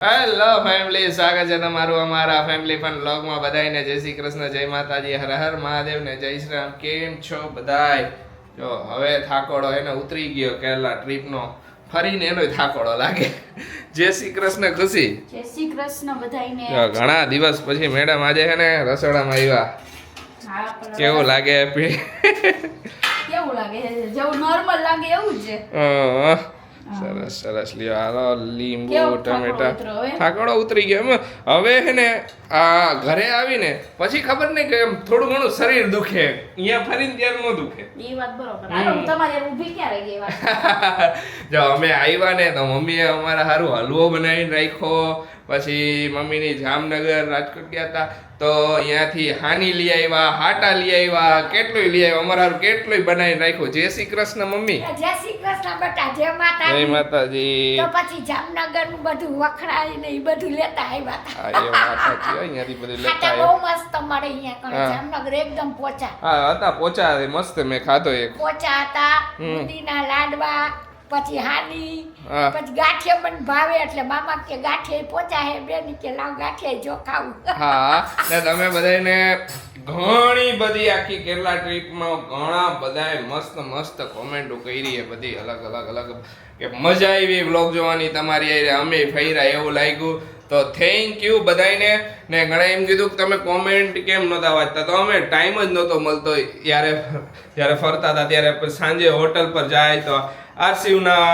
Hello family, સ્વાગત છે તમારું અમારા ફેમિલી ફન વ્લોગમાં. બધાને જય શ્રી કૃષ્ણ, જય માતાજી, હર હર મહાદેવ ને જય શ્રી રામ. કેમ છો બધાય? જો હવે થાકોડો એને ઉતરી ગયો કેરલા ટ્રીપનો, ફરીને એનો થાકોડો લાગે. જય શ્રી કૃષ્ણ ખુશી. જય શ્રી કૃષ્ણ બધાયને. ઘણા દિવસ પછી મેડમ આજે છે ને રસોડામાં આવ્યા. કેવું લાગે? કેવું લાગે? જેવું નોર્મલ લાગે એવું જ છે. સરસ સરસ. લ્યો હાલો, લીંબુ ટમેટા. થાકડો ઉતરી ગયો એમ. હવે હે ને આ ઘરે આવીને પછી ખબર નહીં કે એમ થોડું ઘણું શરીર દુખે. અહીંયા ફરીને ત્યારે ન દુખે. એ વાત બરોબર. હાલો તમારે ઊભી ક્યાં રહી ગઈ વાત? જો અમે આવ્યા ને તો મમ્મીએ અમારા હારું હલવો બનાવીને રાખ્યો. પછી મમ્મીની જામનગર રાજકોટ ગયા હતા તો અહીંયાથી હાની લઈ આવ્યા, હાટા લઈ આવ્યા, કેટલું લઈ આવ્યા. અમારા હારું કેટલું બનાવીને રાખ્યું. જય શ્રી કૃષ્ણ મમ્મી. જય શ્રી કૃષ્ણ બેટા. જય માતાજી. જય માતાજી. તો પછી જામનગર નું બધું વખણાઈને એ બધું લેતા આવ્યા હતા. હા, એ વાત સાચી. અહીંયાથી બધું લેતા ખાટા બહુ મસ્ત મળે અહીંયા કણે. જામનગર એકદમ પોચા. હા હતા, પોચા મસ્ત. મેં ખાધો એક. પોચા હતા, બુંદીના લાડવા, પછી હાની, હા. પછી ગાંઠિયા પણ ભાવે એટલે મામા કે ગાંઠિયા પોચા હે બેન કે લાવ ગાંઠિયા જો ખાવું. હા, ને તમે બધાને ઘણી બધી આખી કેરલા ટ્રીપમાં ઘણા બધાએ મસ્ત મસ્ત કોમેન્ટો કરી છે બધી અલગ અલગ કે મજા આવી વ્લોગ જોવાની તમારી હારે. અમે ફર્યા એવું લાગ્યું. તો થેન્ક યુ બધાને. ને ઘણા એમ કીધું કે તમે કોમેન્ટ કેમ નહોતા વાંચતા, તો અમે ટાઈમ જ નહોતો મળતો. જ્યારે ફરતા હતા ત્યારે સાંજે હોટલ પર જાય તો આરસીયુના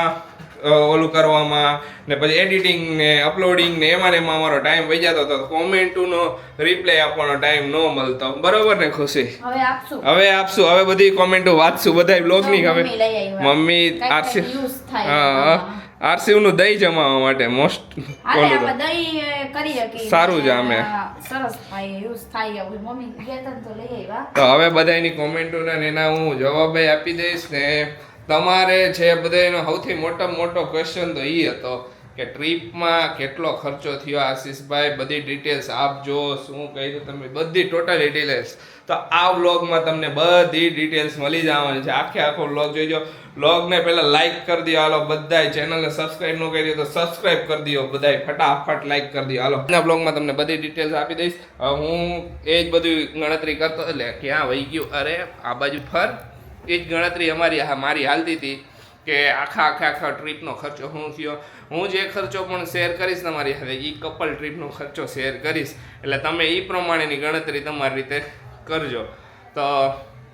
ઓલું કરવામાં ને પછી એડિટિંગ ને અપલોડિંગ ને એમાં અમારો ટાઈમ વહી જતો હતો. કોમેન્ટનો રિપ્લાય આપવાનો ટાઈમ ન મળતો. બરોબર ને ખુશી? હવે આપશું. હવે બધી કોમેન્ટો વાંચશું બધા બ્લોગની. હવે મમ્મી આરસીયુ નું દહીં જમાવવા માટે મોસ્ટ સારું છે. અમે સરસ થાય, યુઝ થાય. મમ્મી ગયા તો લઈ આવ્યા. તો હવે બધાની કોમેન્ટો ને એના હું જવાબ આપી દઈશ. ને તમારે છે બધાનો સૌથી મોટો ક્વેશ્ચન તો એ હતો કે ટ્રીપમાં કેટલો ખર્ચો થયો આશીષભાઈ, બધી ડિટેલ્સ આપજો. શું કહ્યું તમે? બધી ટોટલ ડિટેલ્સ. તો આ વ્લોગમાં તમને બધી ડિટેલ્સ મળી જવાની છે. આખો વ્લોગ જોઈજો. વ્લોગને પહેલાં લાઇક કરી દો હાલો બધાય. ચેનલને સબસ્ક્રાઈબ ન કરી તો સબસ્ક્રાઈબ કરી દો બધાય. ફટાફટ લાઇક કરી દો હાલો. આ વ્લોગમાં તમને બધી ડિટેલ્સ આપી દઈશ. હું એ જ બધી ગણતરી કરતો એટલે ક્યાં વહી ગયું, અરે આ બાજુ ફર. એ જ ગણતરી મારી હાલતી હતી કે આખા ટ્રીપનો ખર્ચો શું થયો. હું જે ખર્ચો પણ શેર કરીશ તમારી સાથે, એ કપલ ટ્રીપનો ખર્ચો શેર કરીશ. એટલે તમે એ પ્રમાણેની ગણતરી તમારી રીતે કરજો. તો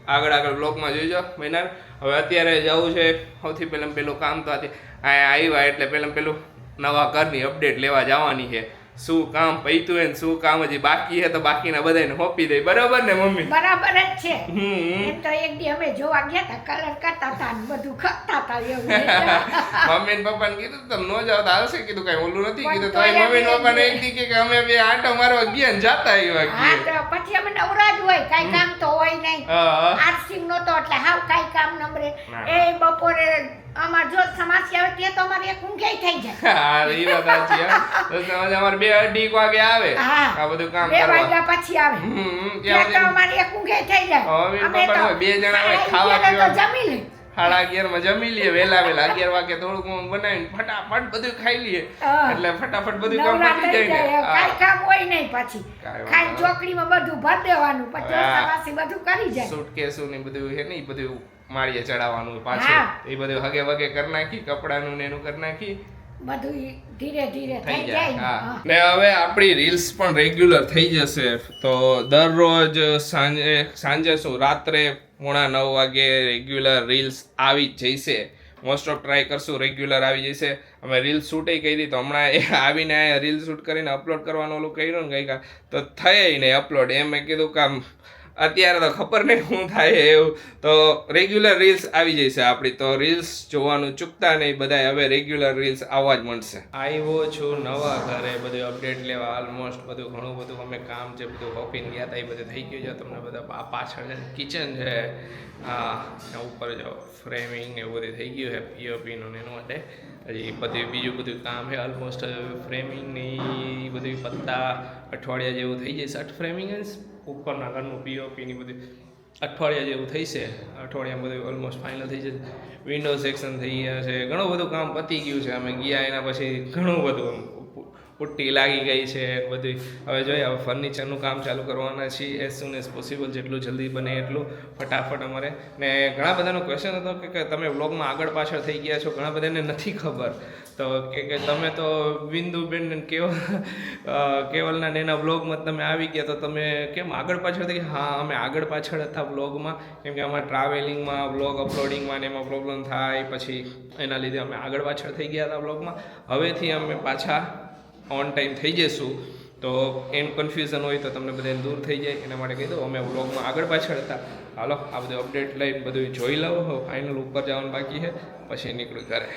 આગળ બ્લોગમાં જોઈજો મહિના. હવે અત્યારે જવું છે સૌથી પહેલું કામ તો અહીંયા આવ્યા એટલે પહેલું નવા ઘરની અપડેટ લેવા જવાની છે. શું કામ પૈતું હોય ને શું કામ હજી બાકી છે તો બાકીના બધાને સોંપી દે. બરાબર ને મમ્મી? બરાબર જ છે. એમ તો એક દી અમે જોવા ગયા હતા, કલર કરતા હતા ને બધું કરતા હતા એવું. મમ્મી ને પપ્પાને કીધું તમે ન જાવ તો આવશે. કીધું કઈ ઓલું નથી કીધું. તો મમ્મી ને પપ્પાને એક દી કે અમે બે આંટો મારવા ગયા ને જાતા આવ્યા. હા, તો પછી અમે નવરા જ હોય, કઈ કામ તો હોય નહીં. આરસીમ નતો એટલે હાવ કઈ કામ નંબરે. એ બપોરે અમાર જો સમસ્યા આવે તે તો અમારે એક ઊંઘે થઈ જાય. હા, એ વાત સાચી. તો અમારે 2-2:30 વાગે આવે આ બધું કામ કરવા. 2 વાગ્યા પછી આવે. ત્યાં તો અમારે એક ઊંઘે થઈ જાય. અમે તો બે જણા હોય ખાવા પીવા તો જમી લે. 11:30 જમી લઈએ. વેલા 11 વાગે થોડુંક બનાવીને ફટાફટ બધું ખાઈ લઈએ. એટલે ફટાફટ બધું કામ પતી જાય. કાઈ કામ હોય નહીં પછી. ખાઈ ચોકડીમાં બધું ભર દેવાનું. પછી સવાસી બધું કરી જાય. સૂટકેસો ને બધું છે ને, બધું માળીએ ચડાવવાનું પાછું. એ બધું હગે વગે કરી નાખી. કપડાનું ને એનું કરી નાખી. બધું ધીરે ધીરે થઈ જાય. ને હવે આપણી રીલ્સ પણ રેગ્યુલર થઈ જશે. તો દરરોજ સાંજે શું રાત્રે 8:30 વાગે રેગ્યુલર રીલ્સ આવી જ જશે. મોસ્ટ ઓફ ટ્રાય કરશું રેગ્યુલર આવી જશે. અમે રીલ્સ શૂટે કરી તો હમણાં એ આવીને રીલ શૂટ કરીને અપલોડ કરવાનું ઓલું કર્યું ને ગઈકાલ તો થઈ નહીં અપલોડ. એમ મેં કીધું કે અત્યારે તો ખબર નહીં શું થાય એવું. તો રેગ્યુલર રીલ્સ આવી જશે આપણી. તો રીલ્સ જોવાનું ચૂકતા નહીં બધા. હવે રેગ્યુલર રીલ્સ આવવા જ મળશે. આવ્યો છું નવા ઘરે બધું અપડેટ લેવા. ઓલમોસ્ટ બધું ઘણું બધું અમે કામ છે બધું ઓપીને ગયા હતા એ બધું થઈ ગયું છે. તમને બધા પાછળ કિચન છે, હા ઉપર જો ફ્રેમિંગ ને એવું બધું થઈ ગયું છે પીઓપીનું ને એનું માટે. હજી બીજું બધું કામ છે. ઓલમોસ્ટ ફ્રેમિંગની બધું પત્તા અઠવાડિયા જેવું થઈ જશે. ફ્રેમિંગ ઉપરના ઘરનું પીઓપીની બધું અઠવાડિયા જેવું થઈ છે. અઠવાડિયામાં બધું ઓલમોસ્ટ ફાઇનલ થઈ જશે. વિન્ડો સેક્શન થઈ ગયા છે. ઘણું બધું કામ પતી ગયું છે. અમે ગયા એના પછી ઘણું બધું પુટ્ટી લાગી ગઈ છે બધી. હવે જોઈએ હવે ફર્નિચરનું કામ ચાલુ કરવાના છીએ એઝ સુન એઝ પોસિબલ, જેટલું જલ્દી બને એટલું ફટાફટ અમારે. ને ઘણા બધાનો ક્વેશ્ચન હતો કે તમે વ્લોગમાં આગળ પાછળ થઈ ગયા છો, ઘણા બધાને નથી ખબર તો કે તમે તો બિંદુબેન કેવલના ને એના વ્લોગમાં તમે આવી ગયા તો તમે કેમ આગળ પાછળ થઈ ગયા? હા, અમે આગળ પાછળ હતા વ્લોગમાં, કેમ કે અમારા ટ્રાવેલિંગમાં વ્લોગ અપલોડિંગમાં ને એમાં પ્રોબ્લેમ થાય, પછી એના લીધે અમે આગળ પાછળ થઈ ગયા હતા વ્લોગમાં. હવેથી અમે પાછા ઓન ટાઈમ થઈ જઈશું, તો એમ કન્ફ્યુઝન હોય તો તમને બધાને દૂર થઈ જાય એના માટે કહી દઉં અમે વ્લોગમાં આગળ પાછળ હતા. હાલો આ બધું અપડેટ લઈને બધું જોઈ લઉં. ફાઇનલ ઉપર જવાનું બાકી છે, પછી નીકળું ઘરે.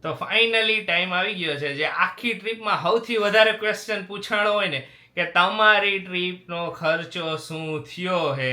તો ફાઇનલી ટાઈમ આવી ગયો છે જે આખી ટ્રીપમાં સૌથી વધારે ક્વેશ્ચન પૂછાણો હોય ને કે તમારી ટ્રીપનો ખર્ચો શું થયો છે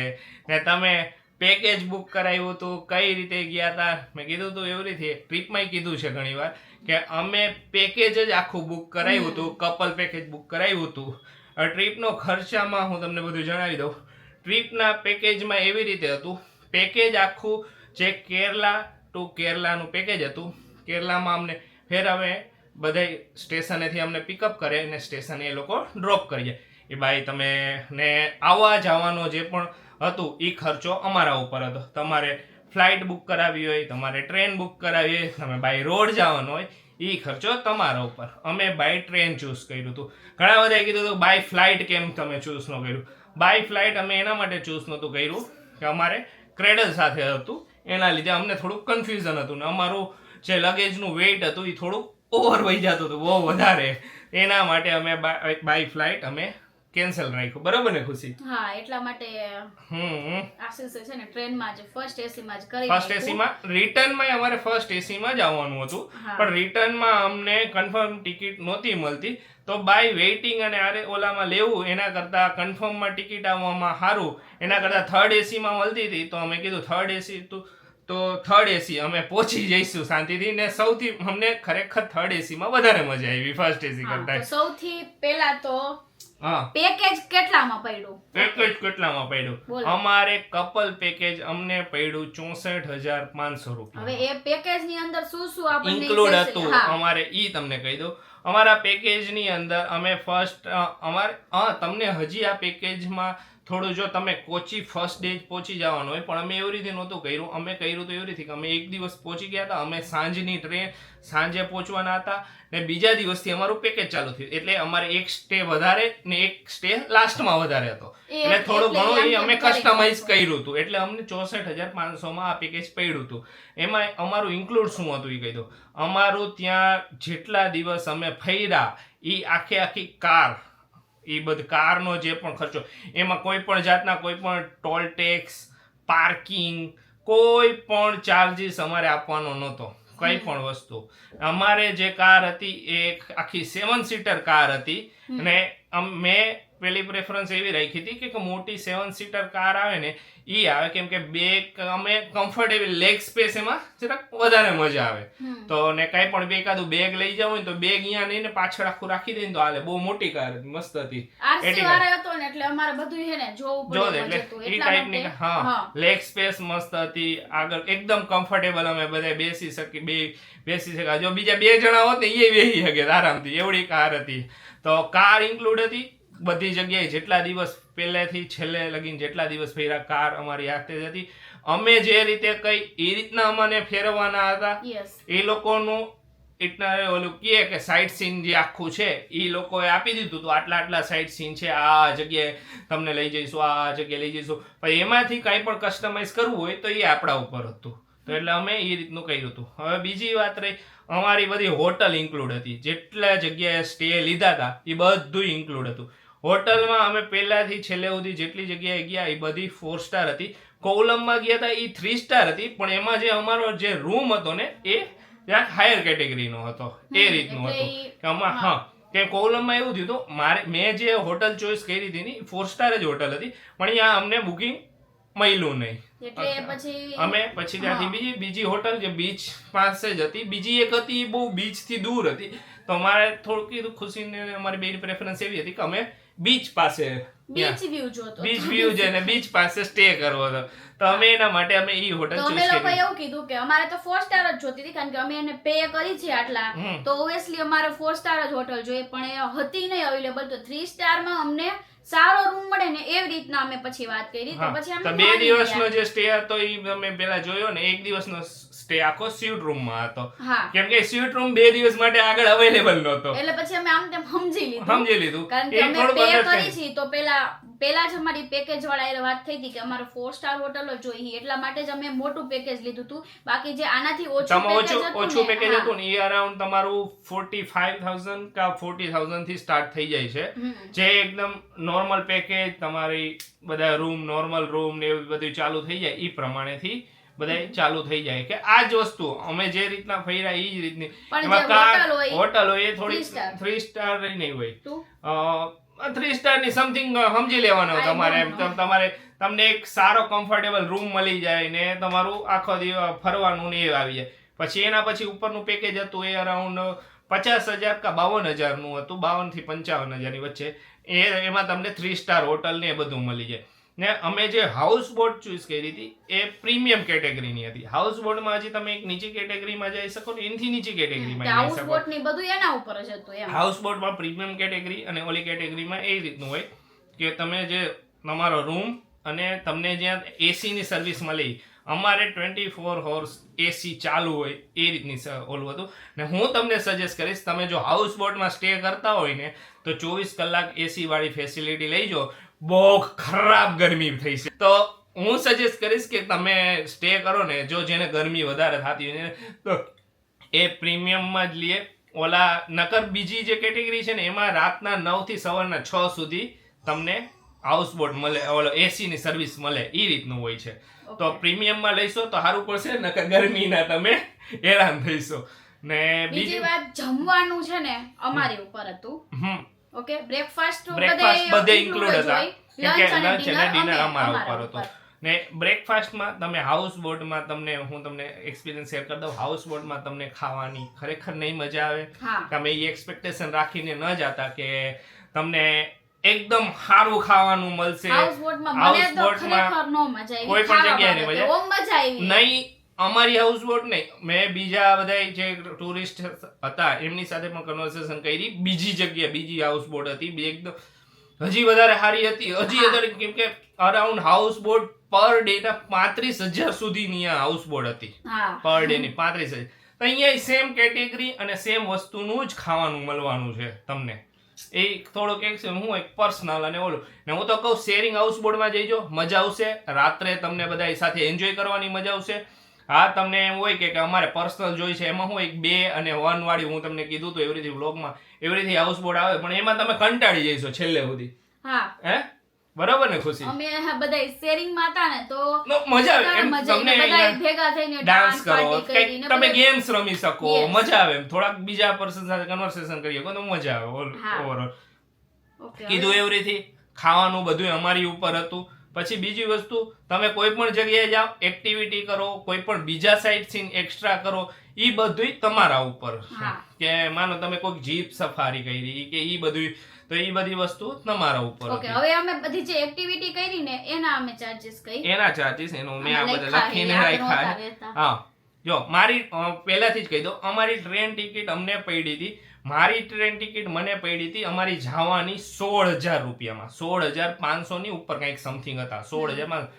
ને તમે પેકેજ બુક કરાવ્યું હતું, કઈ રીતે ગયા હતા. મેં કીધું હતું એવી રીતે ટ્રીપમાં કીધું છે ઘણીવાર કે અમે પેકેજ જ આખું બુક કરાવ્યું હતું, કપલ પેકેજ બુક કરાવ્યું હતું. ટ્રીપનો ખર્ચામાં હું તમને બધું જણાવી દઉં. ટ્રીપના પેકેજમાં એવી રીતે હતું, પેકેજ આખું જે કેરલા ટુ કેરલાનું પેકેજ હતું. કેરલામાં અમને ફેર અમે બધા સ્ટેશનેથી અમને પિકઅપ કરે અને સ્ટેશને એ લોકો ડ્રોપ કરી જાય. એ ભાઈ તમે ને આવવા જવાનો જે પણ હતું એ ખર્ચો અમારા ઉપર હતો. તમારે ફ્લાઇટ બુક કરાવી હોય, તમારે ટ્રેન બુક કરાવી હોય, તમે બાય રોડ જવાનું હોય, એ ખર્ચો તમારા ઉપર. અમે બાય ટ્રેન ચૂઝ કર્યું હતું. ઘણા બધાએ કીધું હતું બાય ફ્લાઇટ કેમ તમે ચૂઝ ન કર્યું. બાય ફ્લાઇટ અમે એના માટે ચૂઝ નહોતું કર્યું કે અમારે ક્રેડલ સાથે હતું, એના લીધે અમને થોડુંક કન્ફ્યુઝન હતું ને અમારું જે લગેજનું વેઇટ હતું એ થોડુંક ઓવર વહી જતું હતું, બહુ વધારે. એના માટે અમે બાય ફ્લાઇટ અમે કેન્સલ રાખ્યું. બરાબર ને ખુશી? હા, એટલા માટે આશીષે છે ને ટ્રેનમાં જ ફર્સ્ટ એસીમાં જ કરી ફર્સ્ટ એસીમાં. રિટર્નમાં અમારે ફર્સ્ટ એસીમાં જ આવવાનું હતું, પણ રિટર્નમાં અમને કન્ફર્મ ટિકિટ નહોતી મળતી. તો બાય વેઇટિંગ અને આરે ઓલામાં લેવું એના કરતાં કન્ફર્મમાં ટિકિટ આવવામાં સારું, એના કરતાં થર્ડ એસીમાં મળતી હતી. તો અમે કીધું થર્ડ એસી તો થર્ડ એસી અમે પહોંચી જઈશું શાંતિથી. ને સૌથી અમને ખરેખર થર્ડ એસીમાં વધારે મજા આવી ફર્સ્ટ એસી કરતાં. સૌથી પહેલા તો હા, પેકેજ કેટલામાં પડ્યું? પેકેજ કેટલામાં પડ્યું? અમારે કપલ પેકેજ અમને પડ્યું 64,500 રૂપિયા. હવે એ પેકેજ ની અંદર શું શું આપણને ઇન્ક્લુડ હતું અમારે ઈ તમને કહી દઉં. અમારા પેકેજ ની અંદર અમે ફર્સ્ટ અમારે તમને હજી આ પેકેજમાં થોડું જો તમે કોચી ફર્સ્ટ ડે પહોંચી જવાનું હોય, પણ અમે એવી રીતે નહોતું કર્યું. અમે કર્યું તો એવી રીતે કે અમે એક દિવસ પહોંચી ગયા હતા, અમે સાંજની ટ્રેન સાંજે પહોંચવાના હતા ને બીજા દિવસથી અમારું પેકેજ ચાલુ થયું. એટલે અમારે એક સ્ટે વધારે ને એક સ્ટે લાસ્ટમાં વધારે હતો, એટલે થોડું ઘણું એ અમે કસ્ટમાઇઝ કર્યું હતું. એટલે અમને 64,500માં આ પેકેજ પડ્યું હતું. એમાં અમારું ઇન્ક્લુડ શું હતું એ કહી દઉં. અમારું ત્યાં જેટલા દિવસ અમે ફર્યા એ આખી કાર, એ બધી કારનો જે પણ ખર્ચો, એમાં કોઈ પણ જાતના કોઈ પણ ટોલ ટેક્સ, પાર્કિંગ, કોઈ પણ ચાર્જીસ અમારે આપવાનો નહોતો. કઈ પણ વસ્તુ. અમારે જે કાર હતી એ આખી 7 સીટર કાર હતી અને મેં પેલી પ્રેફરન્સ એવી રાખી હતી કે મોટી 7 સીટર કાર આવે ને એ આવે, કેમ કે બે અમે કમ્ફર્ટેબલ લેગ સ્પેસ એમાં જરાક વધારે મજા આવે. તો ને કઈ પણ બે એકાદું બેગ લઈ જાવ ને તો બેગ અહીંયા નહીં ને પાછળ આખું રાખી દે ને તો હાલે. બહુ મોટી કાર હતી, મસ્ત હતી. આરસી વાળા હતો ને એટલે અમારે બધું છે ને જોવું પડે એટલે એ ટાઈપની. હા, લેગ સ્પેસ મસ્ત હતી. આગળ એકદમ કમ્ફર્ટેબલ અમે બધા બેસી શક્યા. જો બીજા 2 જણા હોત ને એ બેસી શકે આરામથી, એવડી કાર હતી. તો કાર ઇન્ક્લુડ હતી બધી જગ્યાએ. જેટલા દિવસ પહેલેથી છેલ્લે લગીને જેટલા દિવસ ફેર્યા કાર અમારી હાથે જ હતી. અમે જે રીતે કઈ એ રીતના અમને ફેરવવાના હતા. એ લોકોનું એટલા ઓલું કહે કે સાઇટ સીન જે આખું છે એ લોકોએ આપી દીધું હતું. આટલા સાઇટ સીન છે, આ જગ્યાએ તમને લઈ જઈશું, આ જગ્યાએ લઈ જઈશું. પણ એમાંથી કાંઈ પણ કસ્ટમાઇઝ કરવું હોય તો એ આપણા ઉપર હતું. તો એટલે અમે એ રીતનું કર્યું હતું. હવે બીજી વાત રહી, અમારી બધી હોટલ ઇન્ક્લુડ હતી. જેટલા જગ્યાએ સ્ટે લીધા હતા એ બધું ઇન્ક્લુડ હતું. હોટલમાં અમે પહેલાથી છેલ્લે સુધી જેટલી જગ્યાએ ગયા એ બધી 4 સ્ટાર હતી. કોવલમમાં ગયા હતા એ 3 સ્ટાર હતી, પણ એમાં જે અમારો જે રૂમ હતો ને એ ત્યાં હાયર કેટેગરીનો હતો. એ રીતનું હતું કે આમાં હા, કે કોવલમમાં એવું થયું હતું મેં જે હોટલ ચોઈસ કરી હતી ને 4 સ્ટાર જ હોટલ હતી, પણ અહીંયા અમને બુકિંગ મળ્યું નહીં. અમે પછી ત્યાંથી બીજી હોટલ જે બીચ પાસે જ હતી, બીજી એક હતી બહુ બીચ થી દૂર હતી. તો તો અમારે થોડું કીધું ખુશીને અમારી બેની પ્રેફરન્સ એવી હતી કે અમે બીચ પાસે બીચ વ્યૂ જોતો બીચ વ્યૂ છે ને બીચ પાસે સ્ટે કરવો હતો, તો અમે એના માટે અમે ઈ હોટલ તો અમે ચૂઝ લોકો કરી. એવું કીધું કે અમારે તો 4 સ્ટાર જ જોતી હતી, કારણ કે અમે એને પે કરી છે આટલા, તો ઓબ્વિયસલી અમારે 4 સ્ટાર જ હોટલ જોઈએ, પણ એ હતી નહીં અવેલેબલ. તો 3 સ્ટારમાં અમને સારો રૂમ મળે ને એવી રીતના અમે પછી વાત કરી. તો પછી અમે તો 2 દિવસનો જે સ્ટે હતો ઈ અમે પેલા જોયો ને, 1 દિવસનો સ્ટે આખો સ્યુટ રૂમમાં હતો, હા, કેમ કે સ્યુટ રૂમ 2 દિવસ માટે આગળ અવેલેબલ નહોતો. એટલે પછી અમે આમ તેમ સમજી લીધું, કારણ કે એ અમે થોડુંક પે understand. કરી છે. તો પેલા જ અમારી પેકેજ વાળા એ વાત થઈ હતી કે અમારે 4 સ્ટાર હોટલ જ જોઈએ, એટલા માટે જ અમે મોટું પેકેજ લીધું હતું. બાકી જે આનાથી ઓછું પેકેજ હતું ને એ અરાઉન્ડ તમારું 45,000 કા 40,000 થી સ્ટાર્ટ થઈ જાય છે, જે એકદમ નોર્મલ પેકેજ તમારી બધા રૂમ નોર્મલ રૂમ ને એવું બધું ચાલુ થઈ જાય ઈ પ્રમાણેથી બધાય ચાલુ થઈ જાય કે આ જ વસ્તુ અમે જે રીતના ફર્યા ઈ જ રીતની. એમાં હોટલ હોય એ થોડી 3 સ્ટાર નહીં હોય, 3 સ્ટાર ની સમથિંગ સમજી લેવાનો તમારે. એમ તમારે તમને એક સારો કમ્ફર્ટેબલ રૂમ મળી જાય ને તમારું આખો દિવસ ફરવાનું ને એ આવી જાય. પછી એના પછી ઉપરનું પેકેજ હતું એ અરાઉન્ડ 50,000 કા 52,000 નું હતું, 52 થી 55,000 ની વચ્ચે. એમાં તમને 3 સ્ટાર હોટલ ને એ બધું મળી જાય. ને અમે જે હાઉસ બોટ ચૂઝ કરી હતી એ પ્રીમિયમ કેટેગરીની હતી. હાઉસ બોટમાં હજી તમે એક નીચી કેટેગરીમાં જઈ શકો ને એનાથી નીચી કેટેગરીમાં જઈ હાઉસ શકો. બોટ ની બધું એના ઉપર જ હતું એમ. હાઉસ બોટમાં પ્રીમિયમ કેટેગરી અને ઓલી કેટેગરીમાં એ રીતનું હોય કે તમે જે તમારો રૂમ અને તમને જ્યાં એસી ની સર્વિસ મળી. અમારે 24 હોર્સ એસી ચાલુ હોય એ રીતની ઓલું હતું. ને હું તમને સજેસ્ટ કરીશ, તમે જો હાઉસ બોટમાં સ્ટે કરતા હોય ને તો 24 કલાક એસી વાળી ફેસિલિટી લઈ જાઓ. બહુ ખરાબ ગરમી થઈ છે, તો હું સજેસ્ટ કરીશ કે તમે સ્ટે કરો ને, જો જેને ગરમી વધારે થતી હોય ને તો એ પ્રીમિયમમાં જ લઈએ. ઓલા નકર બીજી જે કેટેગરી છે ને એમાં રાતના 9 થી સવારના 6 સુધી તમને હાઉસ બોટ મળે, ઓલો એસી ની સર્વિસ મળે, ઈ રીતનું હોય છે. તો પ્રીમિયમમાં લઈશો તો સારું પડશે, નકર ગરમીના તમે હેરાન થઈશો. ને બીજી વાત, જમવાનું છે ને અમારી ઉપર હતું. ઓકે, બ્રેકફાસ્ટ બધે ઇન્ક્લુડ હતા, કેમ કે લંચ અને ડિનર અમારા અમારા ઉપર હતું. ને બ્રેકફાસ્ટમાં તમે હાઉસ બોટમાં હું તમને એક્સપિરિયન્સ શેર કરી દઉં. હાઉસ બોટમાં તમને ખાવાની ખરેખર નહીં મજા આવે. તમે એ એક્સપેક્ટેશન રાખીને ન જાતા કે તમને એકદમ સારું ખાવાનું મળશે. હાઉસ બોટમાં મને તો ખરેખર નો મજા આવી, કોઈ પણ જગ્યાએ નહીં મજા ઓમ મજા આવી નહીં. અમારી હાઉસ બોટ નહીં, મેં બીજા બધા જે ટુરિસ્ટ હતા એમની સાથે પણ કન્વર્સેશન કરી. બીજી જગ્યાએ બીજી હાઉસ બોટ હતી, બી એકદમ હજી વધારે સારી હતી. હજી વધારે, કેમ કે around house boat per day ના 35,000 સુધીની હાઉસ બોટ હતી પર ડે ની 35,000. તો અહીંયા સેમ કેટેગરી અને સેમ વસ્તુનું જ ખાવાનું મળવાનું છે તમને. એ થોડોક એક હું એક પર્સનલ અને ઓલું ને હું તો કહું શેરિંગ હાઉસ બોટમાં જઈજો, મજા આવશે. રાત્રે તમને બધા સાથે એન્જોય કરવાની મજા આવશે. હા, તમને એમ હોય કે અમારે પર્સનલ જોઈ છે, એમાં હું એક 2 અને 1 વાળી હું તમને કીધું તો એવરીથી વ્લોગમાં એવરીથી હાઉસ બોટ આવે, પણ એમાં તમે કંટાળી જઈશો છેલ્લે સુધી. હે, બરોબર ને ખુશી? અમે બધા શેરિંગ માં હતા ને તો મજા આવે એમ. તમને બધા ભેગા થઈને ડાન્સ કરો, કંઈક તમે ગેમ્સ રમી શકો, મજા આવે એમ. થોડાક બીજા પર્સન સાથે કન્વર્સેશન કરી શકો તો મજા આવે ઓવરઓલ. કીધું એવરીથી ખાવાનું બધું અમારી ઉપર હતું. પછી બીજી વસ્તુ, તમે કોઈ પણ જગ્યાએ જાઓ, એક્ટિવિટી કરો, કોઈ પણ બીજા સાઇડ સીન એક્સ્ટ્રા કરો, ઈ બધુંય તમારા ઉપર. કે માનો તમે કોઈક જીપ સફારી કરી કે ઈ બધું, તો ઈ બધી વસ્તુ તમારા ઉપર. ઓકે, હવે અમે બધી જે એક્ટિવિટી કરી ને એના અમે ચાર્જીસ કઈ, એના ચાર્જીસ એનું મેં આ બધા લખીને રાખ્યા. હા, જો મારી પહેલાથી જ કહી દઉં, અમારી ટ્રેન ટિકિટ અમને પડી હતી. મારી ટ્રેન ટિકિટ મને પડી હતી અમારી જવાની 16,000 રૂપિયામાં. 16,500 ની ઉપર કંઈક સમથિંગ હતા. 16,000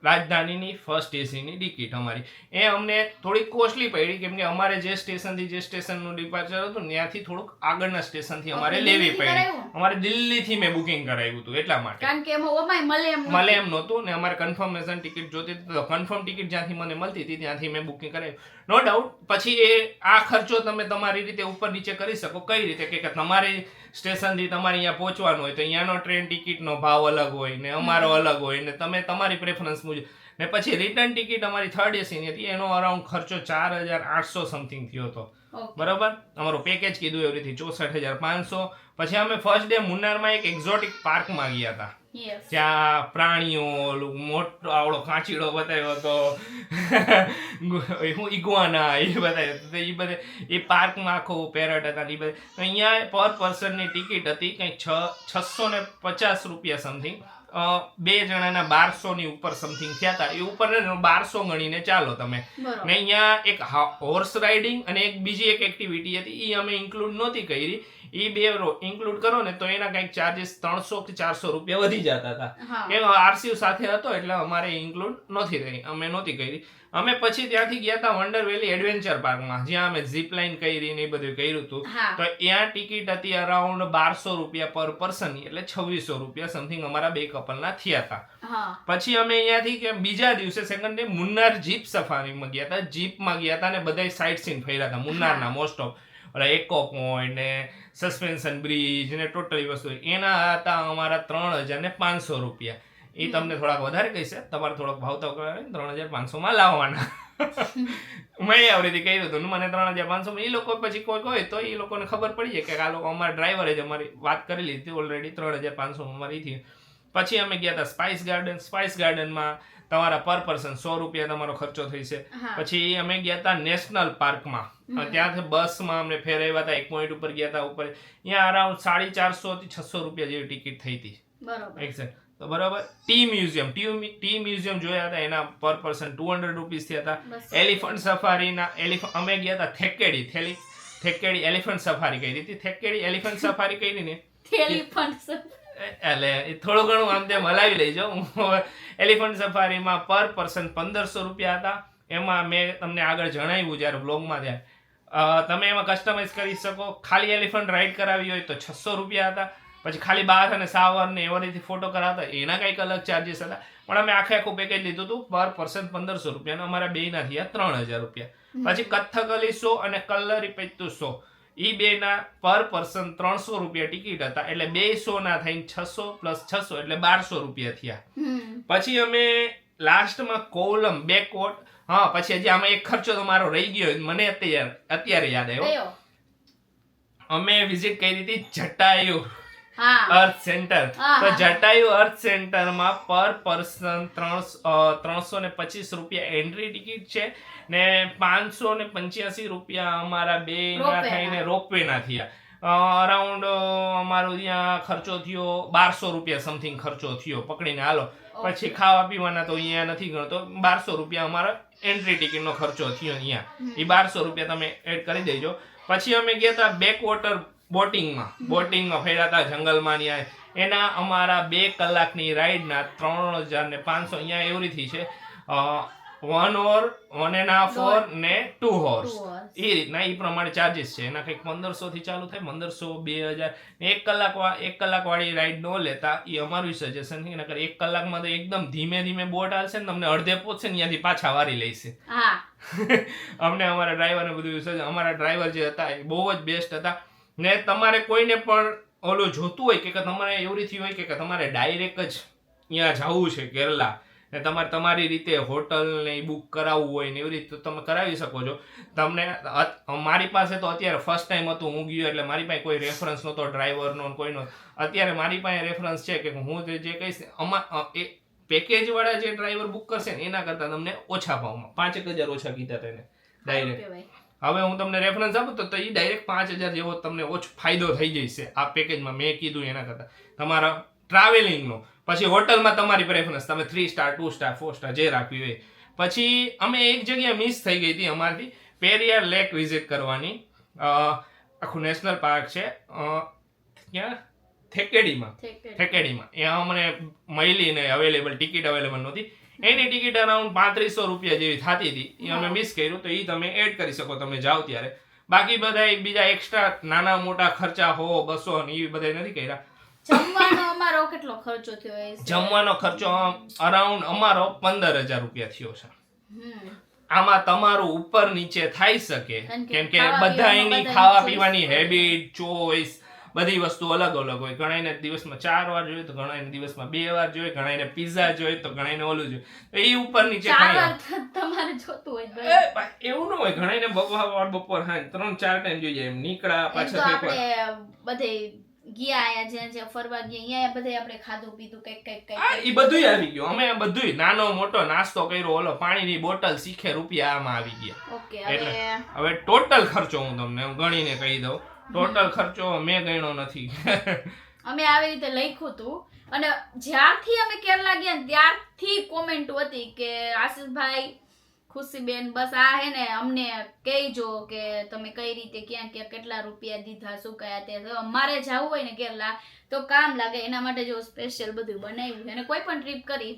રાજધાનીની ફર્સ્ટ એસીની ટિકિટ અમારી. એ અમને થોડીક કોસ્ટલી પડી, કેમ કે અમારે જે સ્ટેશનનું ડિપાર્ચર હતું ત્યાંથી થોડુંક આગળના સ્ટેશનથી અમારે લેવી પડી. અમારે દિલ્હીથી મેં બુકિંગ કરાવ્યું હતું એટલા માટે, કારણ કે એમાં મળે એમ નહોતું ને અમારે કન્ફર્મેશન ટિકિટ જોતી હતી. તો કન્ફર્મ ટિકિટ જ્યાંથી મને મળતી હતી ત્યાંથી મેં બુકિંગ કરાવ્યું. નો ડાઉટ પછી એ આ ખર્ચો તમે તમારી રીતે ઉપર નીચે કરી શકો. કઈ રીતે કે તમારી સ્ટેશનથી તમારે અહીંયા પહોંચવાનું હોય તો અહીંયાનો ટ્રેન ટિકિટનો ભાવ અલગ હોય ને અમારો અલગ હોય ને તમે તમારી પ્રેફરન્સ મુજબ. ને પછી રિટર્ન ટિકિટ અમારી થર્ડ એસીની હતી, એનો અરાઉન્ડ ખર્ચો 4,800 સમથિંગ થયો હતો Okay. બરોબર. અમારું પેકેજ કીધું એવી રીતે 64,500. પછી અમે ફર્સ્ટ ડે મુન્નારમાં એક એક્ઝોટિક પાર્કમાં ગયા હતા. Yes. ત્યાં પ્રાણીઓ, ઓલું મોટો આવડો કાચીડો બતાવ્યો હતો, હું ઇગ્વાના એ બતાવ્યો હતો. એ બધે એ પાર્કમાં આખો પેરટ હતા ને એ બધે. અહીંયા પર પર્સનની ટિકિટ હતી કંઈક 650 રૂપિયા સમથિંગ. 2 જણાના 1200 ની ઉપર સમથિંગ થયા હતા. એ ઉપર 1200 ગણીને ચાલો તમે. બરોબર. ને અહીંયા એક હોર્સ રાઇડિંગ અને એક બીજી એક એક્ટિવિટી હતી, એ અમે ઇન્ક્લુડ નહોતી કરી. એ બે ઇન્ક્લુડ કરો ને તો એના કંઈક ચાર્જીસ 300 કે 400 રૂપિયા વધી જતા હતા. હા. કેમ આરસીયુ સાથે હતો એટલે અમારે ઇન્ક્લુડ નહોતી થઈ, અમે નહોતી કરી. અમે પછી ત્યાંથી ગયા હતા વન્ડર વેલી એડવેન્ચર પાર્કમાં, જ્યાં અમે ઝીપ લાઇન કરી ને એ બધું કર્યું હતું. હા. તો ત્યાં ટિકિટ હતી અરાઉન્ડ 1200 રૂપિયા પર પર્સન, એટલે 2600 રૂપિયા સમથિંગ અમારા 2 કપલના થયા હતા. હા. પછી અમે અહીંયાથી કે બીજા દિવસે સેકન્ડ ડે મુન્નાર જીપ સફારીમાં ગયા હતા. જીપમાં ગયા હતા ને બધા સાઇટ સીન ફર્યા હતા મુન્નારના મોસ્ટ ઓફ. ઓલા એકો પોઈન્ટ ને સસ્પેન્શન બ્રિજ ને ટોટલી વસ્તુ એના હતા અમારા 3,500 રૂપિયા. એ તમને થોડાક વધારે કહીશે, તમારે થોડોક ભાવતાવ કરાવે 3,500 માં લાવવાના. મેં આવી રીતે કહ્યું હતું, મને 3,500 માં. એ લોકો પછી કોઈ હોય તો એ લોકોને ખબર પડી જાય કે આ લોકો અમારા ડ્રાઈવરે જ અમારી વાત કરી લીધી ઓલરેડી 3,500 માં અમારી થી. પછી અમે ગયા હતા સ્પાઇસ ગાર્ડન. સ્પાઇસ ગાર્ડનમાં તમારા પર પર્સન 100 રૂપિયા તમારો ખર્ચો થઈ છે. હા. પછી અમે ગયા હતા નેશનલ પાર્કમાં. ત્યાંથી બસમાં અમને ફેરવ્યા હતા, એક પોઈન્ટ ઉપર ગયા હતા ઉપર. ત્યાં અરાઉન્ડ 450 થી 600 રૂપિયા જેવી ટિકિટ થઈ હતી. બરોબર. એક્ઝેક્ટ. તો બરાબર. ટી મ્યુઝિયમ જોયા હતા, એના પર પર્સન 200 રૂપીસ થયા હતા. બસ. એલિફન્ટ સફારીના અમે ગયા હતા થેકેડી એલિફન્ટ સફારી કરી હતી. થેકેડી એલિફન્ટ સફારી કરી ને થેલી પણ સર. એટલે એ થોડું ઘણું આમ તેમ હલાવી લેજો. એલિફન્ટ સફારીમાં પર પર્સન 1500 રૂપિયા હતા. એમાં મેં તમને આગળ જણાવ્યું જ્યારે બ્લોગમાં ત્યાં તમે એમાં કસ્ટમાઇઝ કરી શકો. ખાલી એલિફન્ટ રાઇડ કરાવી હોય તો 600 રૂપિયા હતા. પછી ખાલી બાથ અને સાવર ને એવા રીતે ફોટો કરાવતા એના કંઈક અલગ ચાર્જીસ હતા. પણ અમે આખું પેકેજ લીધું હતું પર પર્સન 1500 રૂપિયા. અમારા બેના થયા 3000 રૂપિયા. પછી કથકલી શો અને કલ્લરીપયટ્ટુ શો એ બેના પર પર્સન 300 રૂપિયા ટિકિટ હતા. એટલે 2 શો ના થઈને 600 પ્લસ 600 એટલે 1200 રૂપિયા થયા. પછી અમે લાસ્ટમાં કોલમ બેકવોટ. હા, પછી હજી આમાં એક ખર્ચો તો મારો રહી ગયો, મને અત્યારે યાદ આવ્યો. કયો? અમે વિઝિટ કરી હતી જટાયુ હા. અર્થ સેન્ટર. તો જટાયુ અર્થ સેન્ટરમાં પર પર્સન 325 રૂપિયા એન્ટ્રી ટિકિટ છે ને 585 રૂપિયા અમારા બે ના થઈને રોપવે ના થયા. અરાઉન્ડ અમારો ત્યાં ખર્ચો થયો 1200 રૂપિયા સમથિંગ ખર્ચો થયો પકડીને હાલો. પછી ખાવા પીવાના તો અહીંયા નથી ગણતો. 1200 રૂપિયા અમારા એન્ટ્રી ટિકિટનો ખર્ચો થયો અહીંયા. એ 1200 રૂપિયા તમે એડ કરી દેજો. પછી અમે ગયા હતા બેકવોટર બોટિંગમાં ફર્યા હતા જંગલમાં. ત્યાં એના અમારા 2 કલાકની રાઈડના 3,500 અહીંયા એવી રીતે છે. 1 hour, 1.5 hour ને 2 hours. એ રીતના એ પ્રમાણે ચાર્જીસ છે. એના કંઈક 1500 થી ચાલુ થાય, 1500, 2000. 1 કલાક વાળી રાઈડ ન લેતા એ અમારું સજેશન છે. નકર 1 કલાકમાં તો એકદમ ધીમે ધીમે બોટ હાલશે ને તમને અડધે પહોંચશે ને ત્યાંથી પાછા વારી લઈશે. અમને અમારા ડ્રાઈવરને બધું અમારા ડ્રાઈવર જે હતા એ બહુ જ બેસ્ટ હતા. ને તમારે કોઈને પણ ઓલું જોતું હોય કે તમારે એવરીથી હોય કે તમારે ડાયરેક્ટ જ અહીંયા જવું છે કેરલા ને તમારે તમારી રીતે હોટલ ને બુક કરાવવું હોય ને એવી રીતે તમે કરાવી શકો છો. તમને મારી પાસે તો અત્યારે ફર્સ્ટ ટાઈમ હતું હું ગયો એટલે મારી પાસે કોઈ રેફરન્સ નહોતો ડ્રાઈવરનો કોઈનો. અત્યારે મારી પાસે રેફરન્સ છે કે હું જે કહીશ એ પેકેજ વાળા જે ડ્રાઈવર બુક કરશે ને એના કરતાં તમને ઓછા ભાવમાં 5,000 ઓછા કીધા તેને ડાયરેક્ટ. હવે હું તમને રેફરન્સ આપું તો એ ડાયરેક્ટ 5,000 જેવો તમને ઓછો ફાયદો થઈ જશે આ પેકેજમાં મેં કીધું એના કરતાં. તમારા ટ્રાવેલિંગનો પછી હોટલમાં તમારી પ્રેફરન્સ, તમે 3 સ્ટાર 2 સ્ટાર 4 સ્ટાર જે રાખવી હોય. પછી અમે એક જગ્યાએ મિસ થઈ ગઈ હતી અમારથી, પેરિયાર લેક વિઝિટ કરવાની. આખું નેશનલ પાર્ક છે ક્યાં થેકેડીમાં. ત્યાં અમને મળી ને અવેલેબલ ટિકિટ અવેલેબલ નહોતી. એની ટિકિટ અરાઉન્ડ 3500 રૂપિયા જેવી થતી હતી. એ અમે મિસ કર્યું તો એ તમે એડ કરી શકો તમે જાઓ ત્યારે. બાકી બધા બીજા એક્સ્ટ્રા નાના મોટા ખર્ચા 100 200 ને એ બધા નથી કર્યા. જમવાનો અમારો કેટલો ખર્ચો થયો છે? જમવાનો ખર્ચો અરાઉન્ડ અમારો 15,000 રૂપિયા થયો છે. આમાં તમારું ઉપર નીચે થઈ શકે કેમ કે બધા એની ખાવા પીવાની હેબિટ, ચોઈસ, બધી વસ્તુ અલગ અલગ હોય. ઘણાને દિવસમાં 4 વાર જોઈએ તો ઘણાને દિવસમાં 2 વાર જોઈએ, ઘણાને પિઝા જોઈએ તો ઘણાને ઓલું જોઈએ. તો એ ઉપર નીચે 4 ખાઈ વાર તમારે જોતું હોય તો. એવું ન હોય. ઘણાને બપોર સાંજ 3-4 ટાઈમ જોઈએ. એમ નીકળ્યા એમ તો પાછા આપણે બધે ગયા આયા જ્યાં ફરવા ગયા અહીંયા બધે આપણે ખાધું પીધું કઈક એ બધુંય આવી ગયું. અમે બધુંય નાનો મોટો નાસ્તો કર્યો, ઓલો પાણીની બોટલ શીખે રૂપિયા આમાં આવી ગયા. ઓકે. હવે ટોટલ ખર્ચો હું તમને ગણીને કહી દઉં. ટોટલ ખર્ચો મેં ગણ્યો નથી. અમે આવી રીતે લખ્યું હતું અને જ્યારથી અમે કેરલા ગયા ને ત્યારથી કોમેન્ટ હતી કે આશીષભાઈ, ખુશીબેન, બસ આ હે ને અમને કહેજો કે તમે કઈ રીતે ક્યાં ક્યાં કેટલા રૂપિયા દીધા, શું કયા તે. અમારે જવું હોય ને કેરલા તો કામ લાગે, એના માટે જો સ્પેશિયલ બધું બનાવ્યું છે. અને કોઈ પણ ટ્રીપ કરી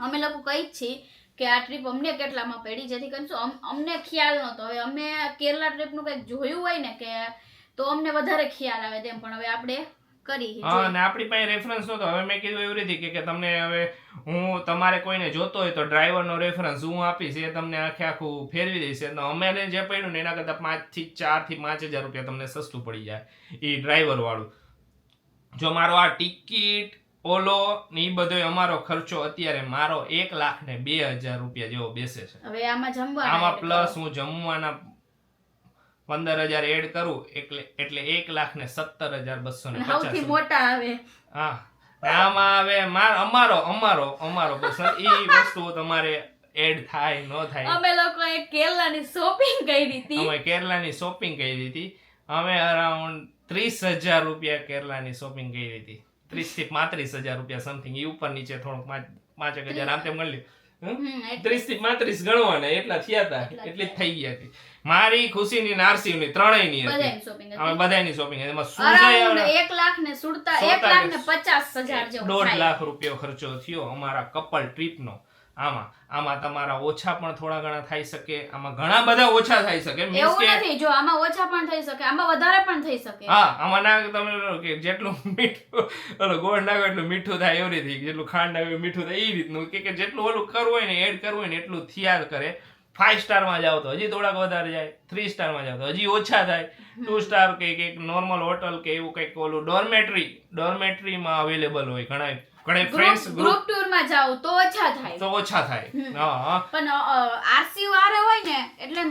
અમે લોકો કહી જ છીએ કે આ ટ્રીપ અમને કેટલામાં પડી, જેથી કરીને અમને ખ્યાલ નહોતો. હવે અમે કેરલા ટ્રીપનું કંઈક જોયું હોય ને કે તો અમને વધારે ખ્યાલ આવે તેમ, પણ હવે આપણે કરી. અને આપણી પાસે રેફરન્સ નતો. હવે મેં કીધું એવી રીતે કે તમને હવે હું તમારે કોઈને જોતો હોય તો ડ્રાઈવરનો રેફરન્સ હું આપીશ, એ તમને આખું ફેરવી દઈશ. તો અમે જે પડ્યું ને એના કરતાં 4 થી 5,000 રૂપિયા તમને સસ્તું પડી જાય એ ડ્રાઈવર વાળું. જો મારો આ ટિકિટ ઓલો ને એ બધો અમારો ખર્ચો અત્યારે મારો 1,02,000 રૂપિયા જેવો બેસે છે. હવે આમાં પ્લસ હું જમવાના 15,000 એડ કરું એટલે 1,17,250. સૌથી મોટા આવે. હા, આમાં હવે અમારો પર્સનલ ઈ વસ્તુ તમારે એડ થાય ન થાય. અમે લોકોએ કેરલાની શોપિંગ કરી હતી. અમે કેરલાની શોપિંગ કરી હતી. અમે અરાઉન્ડ 30,000 રૂપિયા કેરલાની શોપિંગ કરી હતી. 30 થી 35,000 રૂપિયા સમથિંગ. એ ઉપર નીચે થોડુંક 5,000 આમ તેમ ગણી લ્યો. 30 થી 35 ગણવાના એટલા થયા હતા, એટલી જ થઈ ગયા હતી. મારી ખુશીની નારસીની ત્રણેયની હતી. અમે બધાયની શોપિંગ. એમાં અરાઉન્ડ 1,50,000 જેવો 1,50,000 લાખ રૂપિયો ખર્ચો થયો અમારા કપલ ટ્રીપનો. આમાં તમારા ઓછા પણ થોડા ઘણા થઈ શકે, આમાં ઘણા બધા ઓછા થઈ શકે. એવું નથી, જો આમાં ઓછા પણ થઈ શકે, આમાં વધારે પણ થઈ શકે. હા, આમાં ના તમે કે જેટલું મીઠું ગોળ નાખો એટલું મીઠું થાય એવી રીતે, જેટલું ખાંડ નાખો મીઠું થાય એ રીતનું કે જેટલું ઓલું કરવું હોય ને એડ કરવું હોય ને એટલું થયા કરે. 5 સ્ટારમાં જાવ તો હજી થોડાક વધારે જાય, 3 સ્ટારમાં જાવ તો હજી ઓછા થાય, 2 સ્ટાર કે નોર્મલ હોટલ કે એવું કંઈક ઓલું ડોર્મેટરીમાં અવેલેબલ હોય. ઘણા ફ્રેન્ડ્સ ગ્રુપ ટૂર માં જાવ તો ઓછા થાય. હા, પણ આરસી વાળે હોય ને એટલે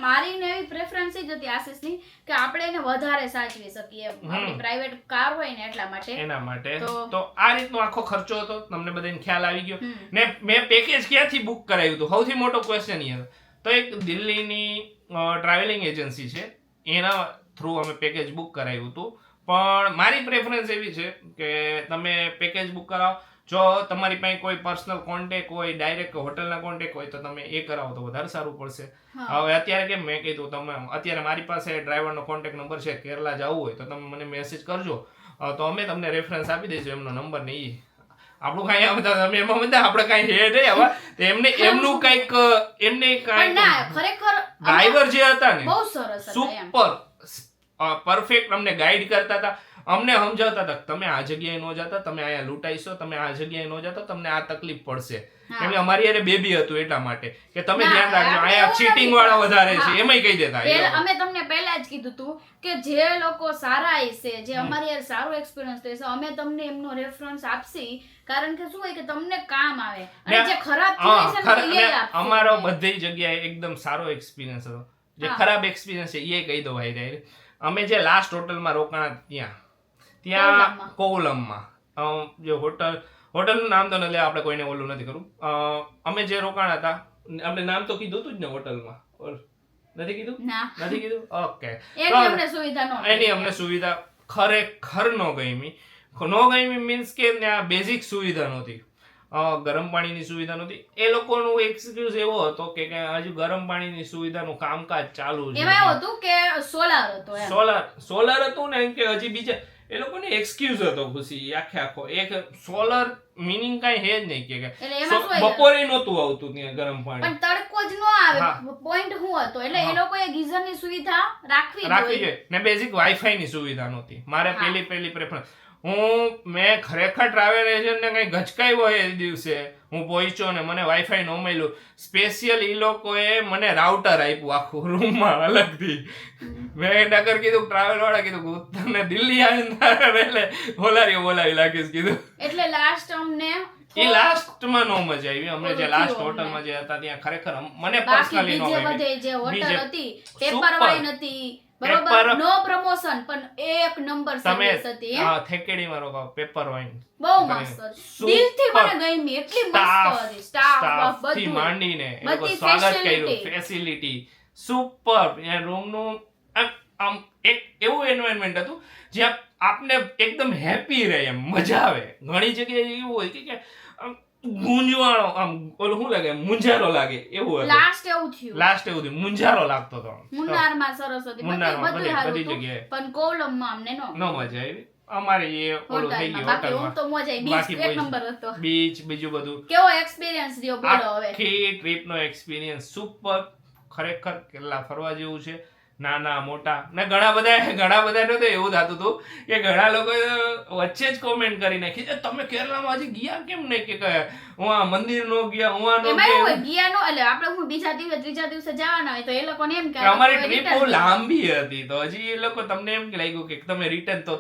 મારી ને એવી પ્રેફરન્સ જ હતી આશીષની કે આપણે એને વધારે સાચવી શકીએ. આપણી પ્રાઇવેટ કાર હોય ને એટલા માટે, એના માટે તો આ રીતનો આખો ખર્ચો હતો. તમને બધાને ખ્યાલ આવી ગયો ને. મેં પેકેજ ક્યાંથી બુક કરાવ્યું હતું, સૌથી મોટો ક્વેશ્ચન એ હતો. તો એક દિલ્હીની ટ્રાવેલિંગ એજન્સી છે, એના થ્રુ અમે પેકેજ બુક કરાવ્યું હતું. પણ મારી પ્રેફરન્સ એવી છે કે તમે પેકેજ બુક કરાવો. જો તમારી પાસે કોઈ પર્સનલ કોન્ટેક્ટ હોય, ડાયરેક્ટ હોટલના કોન્ટેક્ટ હોય તો તમે એ કરાવો તો વધારે સારું પડશે. હવે અત્યારે કેમ મેં કીધું, તમે અત્યારે મારી પાસે ડ્રાઈવરનો કોન્ટેક્ટ નંબર છે. કેરલા જવું હોય તો તમે મને મેસેજ કરજો તો અમે તમને રેફરન્સ આપી દઈશું એમનો નંબર ને. એ આપણું કાંઈ એમાં બધા આપણે કાંઈ હે નહીં. હવે એમનું કંઈક ખરેખર ડ્રાઈવર જે હતા ને બહુ સરસ સુપર પરફેક્ટ અમને ગાઈડ કરતા હતા, અમને સમજાવતા હતા તમે આ જગ્યાએ ન જતા, તમે અહીંયા લૂંટાઈશો, તમે આ જગ્યાએ ન જતા, તમને આ તકલીફ પડશે. કેમ કે અમારી યારે બેબી હતું એટલા માટે કે તમે ધ્યાન રાખજો, અહીંયા ચીટિંગ વાળા વધારે છે એમાંય કહી દેતા. અમે તમને પહેલા જ કીધું હતું કે જે લોકો સારા હશે, જે અમારી યારે સારો એક્સપિરિયન્સ થશે, અમે તમને એમનો રેફરન્સ આપશી. કારણ કે શું હોય કે તમને કામ આવે. અને જે ખરાબ થશે ને એ અમારો બધી જગ્યાએ એકદમ સારો એક્સપિરિયન્સ હતો. જે ખરાબ એક્સપિરિયન્સ છે એ કહી દો ભાઈ. અમે જે લાસ્ટ હોટલમાં રોકાણા ત્યાં કોવલમમાં, જે હોટલનું નામ તો ન લે, આપણે કોઈને ઓલું નથી કરવું. અમે જે રોકાણા હતા, આપણે નામ તો કીધું હતું જ ને હોટલમાં, નથી કીધું? ઓકે. એની અમને સુવિધા ખરેખર ન ગમી મીન્સ કે ત્યાં બેઝિક સુવિધા નહોતી. ગરમ પાણીની સુવિધા નહોતી. એ લોકોનો એક્સક્યુઝ એવો હતો કે હજુ ગરમ પાણીની સુવિધાનું કામકાજ ચાલુ છે. એમાં એવું હતું કે સોલાર હતું ને, એમ કે હજી બીજા એ લોકોને એક્સક્યુઝ હતો. ખુશી આખો એક સોલર મિનિંગ કઈ હે જ નહીં કે બપોરે નહોતું આવતું ત્યાં ગરમ પાણી, પણ તડકો જ ન આવે. પોઈન્ટ શું હતો એટલે એ લોકોએ ગીઝરની સુવિધા રાખવી જોઈએ ને બેઝિક વાઈફાઈ ની સુવિધા નહોતી. મારે પહેલી પ્રેફરન્સ મેં ખરેખર ટ્રાવેલ એજન્ટને કંઈ ગચકાવ્યો એ દિવસે હું પહોંચ્યો ને મને વાઈફાઈ ન મળ્યું. સ્પેશિયલ એ લોકોએ મને રાઉટર આપ્યું આખું રૂમમાં અલગથી. મેં નગર કીધું ટ્રાવેલ વાળા કીધું તમને દિલ્હી આવીને બોલાવી લાગીશ કીધું. એટલે લાસ્ટ અમને એ લાસ્ટમાં નો મજા આવી. અમે જે લાસ્ટ હોટલમાં જે હતા ત્યાં ખરેખર મને પર્સનલી નો બીજે બધે જે હોટલ હતી પેપર વાળી નથી બરોબર, નો પ્રમોશન પણ એક નંબર સર્વિસ હતી. હા થેકેડીમાં રોકાવ પેપર વાઇન બહુ મસ્ત હતી, દિલથી મને ગમી, એટલી મસ્ત હતી. સ્ટાફ થી બધું માંડીને એ લોકો બધી સ્વાગત કર્યું, facility. Facility super. એ રૂમ નું આમ એક એવું એન્વાયરમેન્ટ હતું જ્યાં આપને એકદમ હેપી રહે, એમ મજા આવે. ઘણી જગ્યાએ એવું હોય કે આમ ગુંજવાળો આમ ઓલું શું લાગે મૂંઝારો લાગે એવું હતું. લાસ્ટ એવું થયું મૂંઝારો લાગતો હતો. મુન્નારમાં સરસ હતી, મુન્નારમાં બધું સારું બધી હતું, જગ્યાએ પણ કોલમમાં અમને ન મજા આવી. અમારે એ ઓલું થઈ ગયું બાકી હું તો મજા આવી, બીચ બાકી એક નંબર હતો. બીચ બીજું બધું. કેવો એક્સપિરિયન્સ રહ્યો બોલો હવે? આખી ટ્રીપ નો એક્સપિરિયન્સ સુપર. ખરેખર કેટલા ફરવા જેવું છે, નાના મોટા ને ઘણા બધા તો એવું થતું હતું કે ઘણા લોકો વચ્ચે જ કોમેન્ટ કરી નાખી કે તમે કેરલામાં હજી ગયા કેમ નહીં, કે હું આ મંદિર નો ગયા, હું આ નો એમાં એવું ગયા. હોય, ગયા નો એટલે આપણે હું બીજા દિવસે ત્રીજા દિવસે જવાના હોય તો એ લોકોને એમ કે અમારી ટ્રીપ બહુ લાંબી હતી તો હજી એ લોકો તમને એમ લાગ્યું કે તમે રિટર્ન તો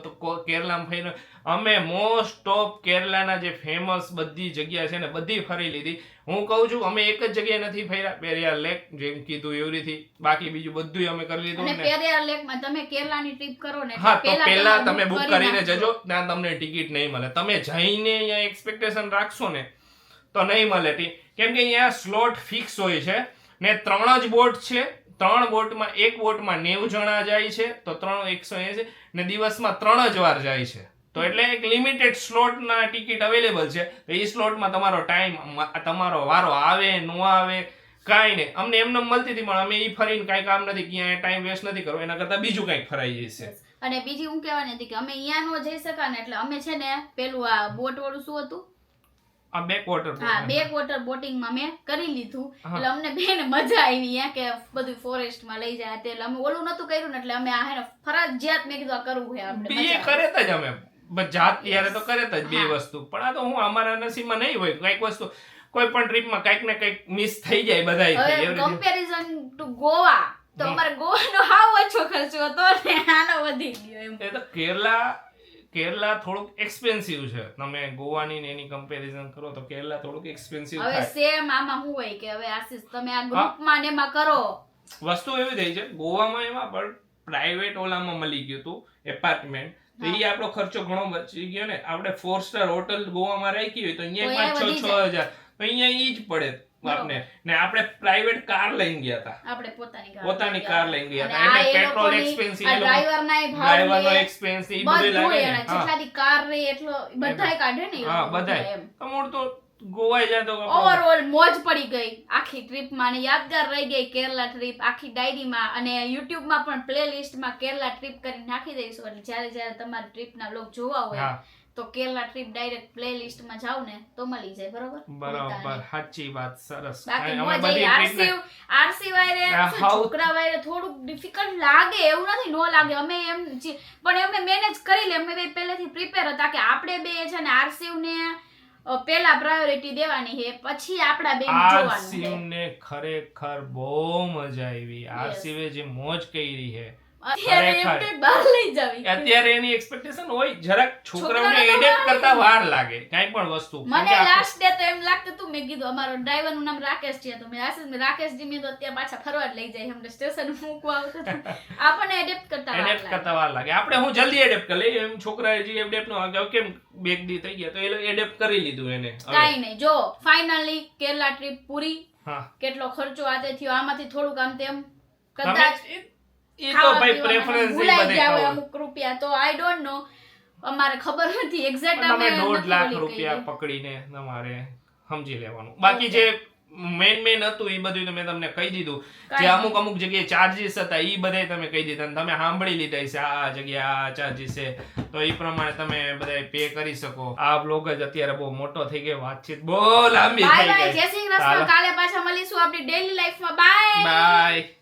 કેરલામાં ફરીને અમે મોસ્ટ ઓફ કેરલાના જે ફેમસ બધી જગ્યા છે ને બધી ફરી લીધી. હું કહું છું અમે એક જ જગ્યાએ નથી ફર્યા, પેરિયાર લેક જેમ કીધું એવી રીતે, બાકી બીજું બધું અમે કરી લીધું. અને પેરિયાર લેકમાં તમે કેરલાની ટ્રીપ કરો ને હા તો પહેલા તમે બુક કરીને નાખજો. જજો, ત્યાં તમને ટિકિટ નહીં મળે. તમે જઈને અહીંયા એક્સપેક્ટેશન રાખશો ને તો નહીં મળે, કેમ કે અહીંયા સ્લોટ ફિક્સ હોય છે ને 3 જ બોટ છે. 3 બોટમાં એક બોટમાં 90 જણા જાય છે તો 3 180 ને દિવસમાં 3 જ વાર જાય છે. તો એટલે એક લિમિટેડ સ્લોટના ટિકિટ અવેલેબલ છે. તો એ સ્લોટમાં તમારો ટાઈમ, તમારો વારો આવે ન આવે કાંઈ નહીં. અમને એમને મળતી હતી પણ અમે એ ફરીને કાંઈ કામ નથી, ક્યાંય ટાઈમ વેસ્ટ નથી કરવો, એના કરતાં બીજું કંઈક ફરાઈ જશે. અને બીજી હું કહેવાની હતી કે અમે અહીંયા નો જઈ શકા ને એટલે અમે છે ને પેલું આ બોટ વાળું શું હતું, આ બેક વોટર, હા બેક વોટર બોટિંગમાં મેં કરી લીધું. એટલે અમને બેને મજા આવી અહીંયા કે બધું ફોરેસ્ટમાં લઈ જાય. એટલે અમે ઓલું નતું કર્યું ને એટલે અમે આ હે ને ફરજિયાત મેં કીધું આ કરવું છે આપણે. બે કરે જ અમે જાત ત્યારે તો કરે જ બે વસ્તુ, પણ આ તો હું અમારા નસીબમાં નહીં હોય. કઈક વસ્તુ કોઈ પણ ટ્રીપમાં કઈક ને કઈક મિસ થઈ જાય બધાય. કમ્પેરિઝન ટુ ગોવા તો અમારે ગોવાનો હાવ ઓછો ખર્ચો હતો ને આનો વધી ગયો એમ. એ તો કેરલા થોડુંક એક્સપેન્સિવ છે. તમે ગોવાની ને એની કમ્પેરિઝન કરો તો કેરલા થોડુંક એક્સપેન્સિવ હવે થાય. સેમ આમાં શું હોય કે હવે આશીષ તમે આ ગ્રુપમાં ને એમાં કરો. વસ્તુ એવી થઈ છે ગોવામાં એમાં પણ પ્રાઇવેટ ઓલામાં મળી ગયું હતું એપાર્ટમેન્ટ, તો એ આપણો ખર્ચો ઘણો બચી ગયો ને. આપણે 4 સ્ટાર હોટલ ગોવામાં રાખી હોય તો અહીંયા 5-6 હજાર તો અહીંયા ઈ જ પડે આપને. ને આપણે પ્રાઇવેટ કાર લઈને ગયા હતા, આપણે પોતાની કાર લઈને ગયા હતા, એટલે પેટ્રોલ એક્સપેન્સિવ, ડ્રાઈવરનો એક્સપેન્સ એ બધું લાગે ને. જેટલાથી કાર રહે એટલો બધાય કાઢે ને. હા બધાય. અમુક તો ગોવા જાય તો ઓવરઓલ મોજ પડી ગઈ આખી ટ્રીપમાં ને યાદગાર રહી ગઈ કેરલા ટ્રીપ આખી ડાયરીમાં. અને યુટ્યુબમાં પણ પ્લેલિસ્ટમાં કેરલા ટ્રીપ કરી નાખી દઈશું, એટલે જ્યારે તમારી ટ્રીપના વ્લોગ જોવા હોય તો કેરલા ટ્રીપ ડાયરેક્ટ પ્લેલિસ્ટમાં જાવ ને તો મળી જાય. બરોબર, સાચી વાત, સરસ. બાકી મજા આરસી વાયરે છોકરા વાયરે થોડુંક ડિફિકલ્ટ લાગે એવું નથી, નો લાગે. અમે એમ પણ અમે મેનેજ કરી લે, અમે પહેલેથી પ્રિપેર હતા કે આપણે બે છે ને આરસી ને પેલા પ્રાયોરિટી દેવાની છે, પછી આપડા બેન જોવાનું. આરસીવ ને ખરેખર બહુ મજા આવી. આરસીવે જે મોજ કરી છે અત્યારે એની એક્સપેક્ટેશન હોય જરાક છોકરાઓને એડેપ્ટ કરતા વાર લાગે કાઈ પણ વસ્તુ. મને લાસ્ટ ડે તો એમ લાગતું હતું, મેં કીધું અમારો ડ્રાઈવર નું નામ રાકેશ છે તો મેં આશીષ રાકેશજી મેં તો અત્યારે પાછા ફરવા જ લઈ જાય અમને સ્ટેશન મૂકવા આવતો હતો. આપણને એડેપ્ટ કરતા વાર લાગે. આપણે હું જલ્દી એડેપ્ટ કરી લઈએ, એમ છોકરાએ જે એડેપ્ટ નો કેમ બેગ દી થઈ ગયા તો એ એડેપ્ટ કરી લીધું એને. કાઈ નહીં, જો ફાઇનલી કેરલા ટ્રીપ પૂરી. હા, કેટલો ખર્ચો આતે થયો આમાંથી થોડુંક આમ તેમ કદાચ એ તો ભાઈ પ્રેફરન્સ એ બધે ખાવ અમુક રૂપિયા તો આઈ ડોન્ટ નો, અમારે ખબર નથી એક્ઝેક્ટ. અમે 1.5 લાખ રૂપિયા પકડીને તમારે સમજી લેવાનું. બાકી જે મેન હતું એ બધું તો મેં તમને કહી દીધું. જે અમુક જગ્યાએ ચાર્જીસ હતા એ બધા તમે કહી દીધા, તમે સાંભળી લીધા છે આ જગ્યા આ ચાર્જીસ છે, તો એ પ્રમાણે તમે બધા પે કરી શકો. આ બ્લોગ જ અત્યારે બહુ મોટો થઈ ગયો, વાતચીત બહુ લાંબી થઈ ગઈ. જય શ્રી કૃષ્ણ. કાલે પાછા મળીશું આપણી ડેઈલી લાઈફમાં. Bye bye.